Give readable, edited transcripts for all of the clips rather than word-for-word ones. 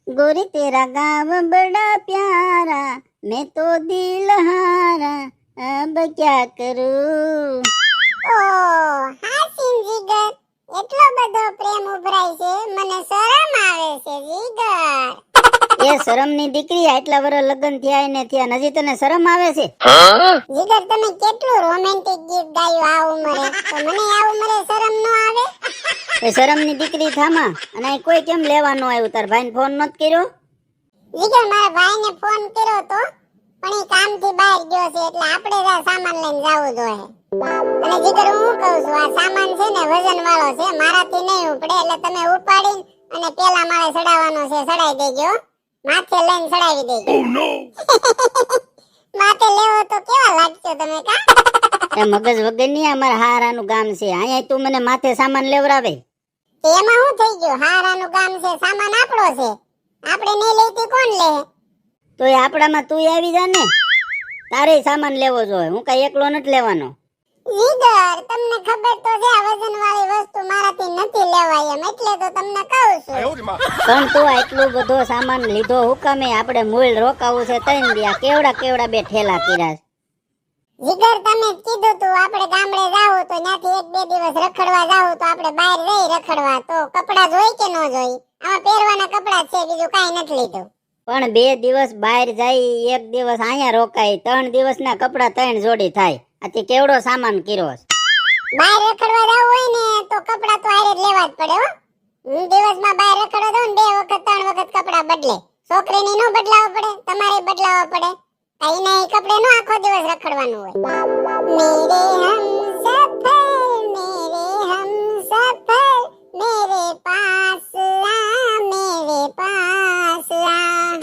गोरी तेरा गाँव बड़ा प्यारा, मैं तो दिल हारा, अब क्या करूं। ઓ હાસીન જીગર, એટલો બધો પ્રેમ ઉભરાય છે, મને શરમ આવે છે જીગર. એ શરમની દીકરી, આટલા વર્ષ લગ્ન થયા ને થયા, હજી તને શરમ આવે છે? જીગર, તમે કેટલું રોમેન્ટિક ગીત ગાયું આ ઉંમરે, તો મને આ ઉંમરે શરમ ન આવે? એ શરમની દીકરી થામા, અને અહીં કોઈ કેમ લેવાનું આવ્યું? તાર ભાઈને ફોન નત કર્યો? જીગર, મારા ભાઈને ફોન કર્યો તો, પણ એ કામથી બહાર ગયો છે, એટલે આપણે જ આ સામાન લઈને જાવું જોઈએ. અને જીગર, હું કહું છું, આ સામાન છે ને વજન વાળો છે, મારાથી નહીં ઉપડે, એટલે તમે ઉપાડીને અને પેલા માળે ચડાવવાનો છે, ચડાવી દેજો. માથે લઈને ચડાવી દેજો. માથે લેવો તો કેવા લાગશો તમે કા? એ મગજ વગરની અમારા હારાનું ગામ છે, અહીંયા તું મને માથે સામાન લેવરાવે. એમાં શું થઈ ગયું? હારાનું ગામ છે, સામાન આપણો છે, આપણે નહીં લેતી કોણ લે? તો એ આપણામાં તું આવી જા ને, તારે સામાન લેવો જોઈએ, હું કઈ એકલો નથી લેવાનો. જીગર, તમને ખબર તો છે આ વજન વાળી વસ્તુ મારાથી નથી લેવાય એમ, એટલે તો તમને કહું છું. પણ તું આટલું બધો સામાન લીધો હુકમે? આપણે મૂળ રોકાવું છે 3 દિયા, કેવડા બે ઠેલા કર્યા. જીગર, તમે કીધું તું આપણે ગામડે જાવું તો ત્યાંથી 1-2 દિવસ રખડવા જાવું, તો આપણે બહાર રહી રખડવા, તો કપડા જોઈ કે ન જોઈ? આમાં પહેરવાના કપડા છે, બીજું કાંઈ નથી લીધું. પણ 2 દિવસ બહાર જાય, 1 દિવસ અહીંયા રોકાય, 3 દિવસના કપડા 3 જોડી થાય. આથી કેવડો સામાન કર્યો છે. બહાર રખડવા જાવું હોય ને તો કપડા તો હારે જ લેવા જ પડે હો. હું દિવસમાં બહાર રખડવા જાઉં ને 2 વખત 3 વખત કપડા બદલે. છોકરીની નો બદલાવા પડે, તમારે બદલાવા પડે. કઈ નહીં, કપડે નો આખો દિવસ રખડવાનું હોય. મેરે હમસફર, મેરે પાસ આ, મેરે પાસ આ.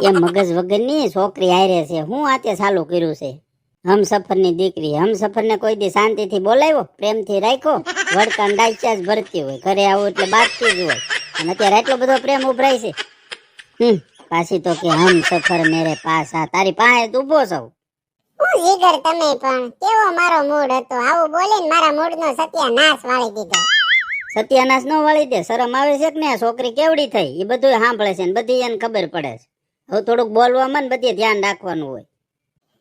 એ મગજ વગરની છોકરી હારે છે, હું આતે ચાલુ કર્યું છે. હમસફરની દીકરી, હમસફરને કોઈ દી શાંતિથી બોલાવ્યો, પ્રેમથી રાખ્યો? વડકા ડાચા જ ભરતી હોય, ઘરે આવું એટલે બાતતી જ હોય, અને અત્યારે એટલો બધો પ્રેમ ઉભરાય છે. પાછી તો કે હમસફર મેરે પાસ આ. તારી પાસે જ ઊભો છું. હું જીગર, તમે પણ કેવો મારો મૂડ હતો, આવું બોલીને મારા મૂડનો સત્યાનાશ વાળી દીધો. સત્યાનાશ ન વાળી દે, શરમ આવે છે કે ને? છોકરી કેવડી થઈ એ બધું સાંભળે છે ને બધી એને ખબર પડે છે. હવે થોડુંક બોલવામાં બધી ધ્યાન રાખવાનું હોય.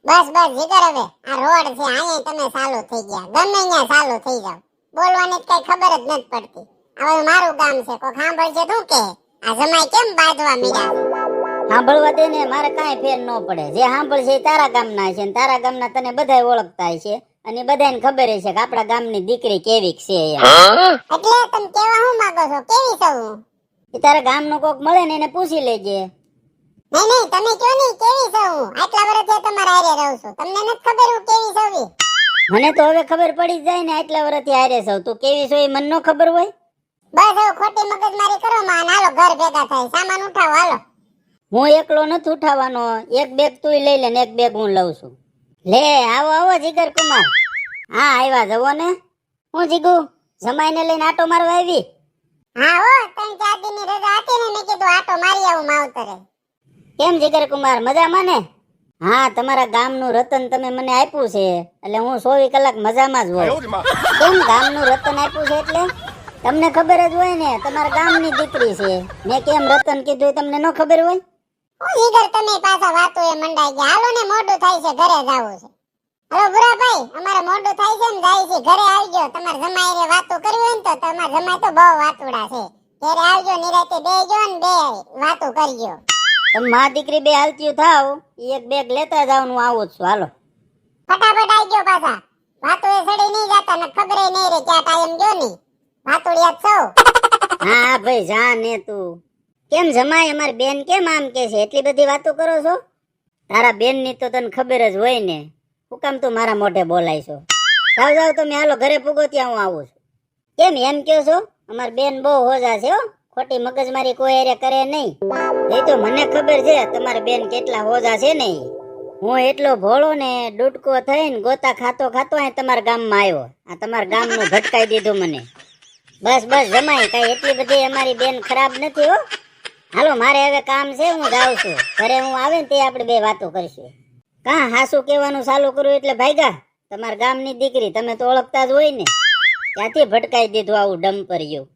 બસ જીગર, હવે આ રોડ છે, અહીંયા તમે ચાલુ થઈ ગયા, ગમે અહીંયા ચાલુ થઈ જાવ, બોલવાની કઈ ખબર જ નથી પડતી. હવે મારું ગામ છે, કોઈ સાંભળશે શું કે આ જમાઈ કેમ બાંધવા મીડા? સાંભળવા દે ને, મારે કાંઈ ફેર ન પડે. જે સાંભળશે એ તારા ગામના છે, તારા ગામના તને બધાય ઓળખતા છે, અને બધાને ખબર છે કે આપણા ગામની દીકરી કેવી છે. એટલે તમે કેવા શું માંગો છો? કેવી છું? એ તારા ગામનો કોક મળે ને એને પૂછી લેજે. નહીં, તમે કયો નહીં કેવી છું? આટલા વર્ષથી તમારા હારે રહું છું, તમને નથી ખબર હું કેવી છું? મને તો હવે ખબર પડી જાય ને, આટલા વર્ષથી હારે છું. તું કેવી છો એ મને ન ખબર હોય? બસ હવે ખોટી મગજમારી કરો માં, હાલો ઘર ભેગા થાય, સામાન ઉઠાવો હાલો. હું એકલો નથી ઉઠાવવાનો, 1 બેગ તું લઈ લે ને 1 બેગ હું લઉં છું. લે આવો જીગર કુમાર. હા આવ્યા જવો ને. હું જીગુ જમાઈને લઈને આટો મારવા આવી. હા હો, 3-4 દિનની રજા હતી ને, મેં કીધું આટો મારી આવું માવતરે. કેમ જીગર કુમાર, મજામાં ને? હા, તમારા ગામનું રતન તમે મને આપ્યું છે, એટલે હું 24 કલાક મજામાં જ હોય. કેમ ગામનું રતન આપ્યું છે એટલે? તમને ખબર જ હોય ને, તમારા ગામની દીકરી છે. મેં કેમ રતન કીધું તમને ન ખબર હોય? હું જીગર, તમે પાછા વાતો એ મંડાઈ ગયા. હાલો ને, મોડું થાય છે, ઘરે જાવું છે. હલો બુરા ભાઈ, અમારે મોડું થાય છે ને, જાય છે, ઘરે આવજો. તમારે જમાઈ રે વાતો કરવી હોય ને તો તમારા જમાઈ તો બહુ વાતુડા છે. ઘરે આવજો, નિરાતે બેજો ને બે વાતો કરજો. તમે મા દીકરી બે હાલતી થાવ, 1 બેગ લેતા જાવ, હું આવું છું. હાલો ફટાફટ આવજો પાછા. વાતો એ સડી નહીં જાતા ને, ખબર નહીં રે ક્યાં ટાઈમ ગયો ની. વાતુડિયા છો. હા ભાઈ જા ને તું. કેમ જમાય, અમારી બેન કેમ આમ કે છે? એટલી બધી વાતો કરો છો? તારા બેન ની તો તને ખબર જ હોય ને, હું કામ તું મારા મોઢે બોલાય છો? જાવ તમે, હાલો ઘરે પૂગો, ત્યાં હું આવું છું. કેમ એમ કહો છો? અમારી બેન બહુ હોજા છે હો, ખોટી મગજમારી કોઈ હારે કરે નહીં. એ તો મને ખબર છે તમારી બેન કેટલા હોજા છે ને. હું એટલો ભોળો ને ડૂડકો થઈને ગોતા ખાતો અહીં તમારા ગામમાં આવ્યો. આ તમારા ગામનું ભટકાઈ દીધું મને. બસ જમાય, કઈ એટલી બધી અમારી બેન ખરાબ નથી હો. હાલો મારે હવે કામ છે, હું જાઉં છું. ઘરે હું આવે ને તે આપણે બે વાતો કરીશું. કાં હાસુ કહેવાનું ચાલુ કરું એટલે ભાગ્યા? તમારા ગામની દીકરી તમે તો ઓળખતા જ હોય ને, ત્યાંથી ભટકાઈ દીધું આવું ડમ્પરિયું.